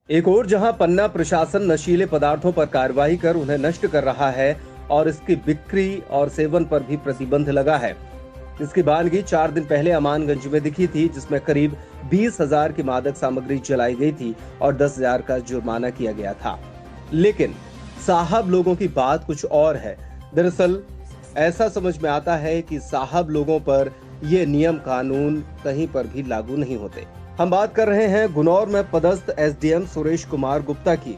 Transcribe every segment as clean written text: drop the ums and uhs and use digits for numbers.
एक ओर जहां पन्ना प्रशासन नशीले पदार्थों पर कार्रवाई कर उन्हें नष्ट कर रहा है और इसकी बिक्री और सेवन पर भी प्रतिबंध लगा है। इसकी बानगी 4 दिन पहले अमानगंज में दिखी थी, जिसमें करीब 20,000 की मादक सामग्री जलाई गई थी और 10,000 का जुर्माना किया गया था। लेकिन साहब लोगों की बात कुछ और है। दरअसल ऐसा समझ में आता है कि साहब लोगों पर ये नियम कानून कहीं पर भी लागू नहीं होते। हम बात कर रहे हैं गुनौर में पदस्थ एसडीएम सुरेश कुमार गुप्ता की।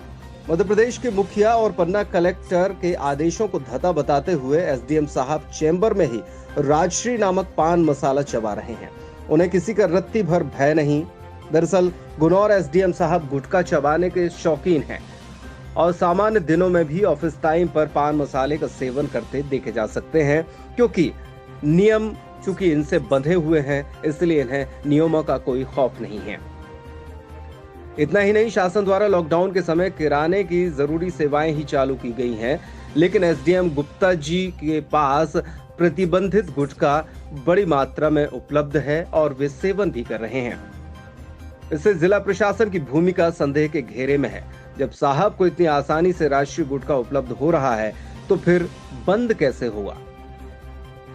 मध्य प्रदेश के मुखिया और पन्ना कलेक्टर के आदेशों को धता बताते हुए एसडीएम साहब चैम्बर में ही राजश्री नामक पान मसाला चबा रहे हैं। उन्हें किसी का रत्ती भर भय नहीं। दरअसल गुनौर एसडीएम साहब गुटखा चबाने के शौकीन हैं और सामान्य दिनों में भी ऑफिस टाइम पर पान मसाले का सेवन करते देखे जा सकते हैं, क्योंकि नियम चूंकि इनसे बंधे हुए हैं, इसलिए इन्हें नियमों का कोई खौफ नहीं है। इतना ही नहीं, शासन द्वारा लॉकडाउन के समय किराने की जरूरी सेवाएं ही चालू की गई हैं, लेकिन एसडीएम गुप्ता जी के पास प्रतिबंधित गुटखा बड़ी मात्रा में उपलब्ध है और वे सेवन भी कर रहे हैं। इससे जिला प्रशासन की भूमिका संदेह के घेरे में है। जब साहब को इतनी आसानी से राष्ट्रीय गुटखा उपलब्ध हो रहा है, तो फिर बंद कैसे हुआ?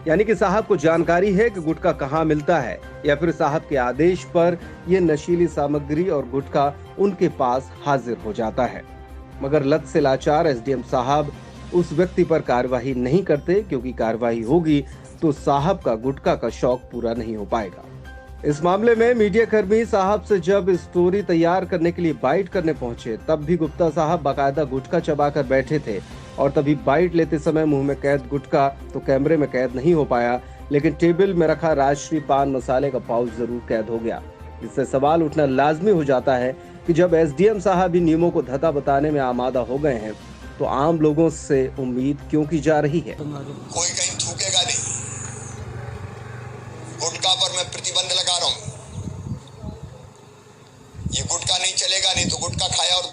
यानी कि साहब को जानकारी है कि गुटखा कहां मिलता है, या फिर साहब के आदेश पर यह नशीली सामग्री और गुटखा उनके पास हाजिर हो जाता है। मगर लत से लाचार एसडीएम साहब उस व्यक्ति पर कार्रवाई नहीं करते, क्योंकि कार्रवाई होगी तो साहब का गुटखा का शौक पूरा नहीं हो पाएगा। इस मामले में मीडिया कर्मी साहब से जब स्टोरी तैयार करने के लिए बाइट करने पहुंचे, तब भी गुप्ता साहब बाकायदा गुटखा चबाकर बैठे थे और तभी बाइट लेते समय मुंह में कैद गुटखा तो कैमरे में कैद नहीं हो पाया, लेकिन टेबल में रखा राजश्री पान मसाले का पाउच जरूर कैद हो गया। इससे सवाल उठना लाजमी हो जाता है कि जब एसडीएम साहब इन नियमों को धता बताने में आमादा हो गए हैं, तो आम लोगों से उम्मीद क्यों की जा रही है? कोई कहीं थूकेगा नहीं। गुटखा पर मैं प्रतिबंध लगा रहा हूं। ये गुटखा नहीं चलेगा, नहीं तो गुटखा खाया और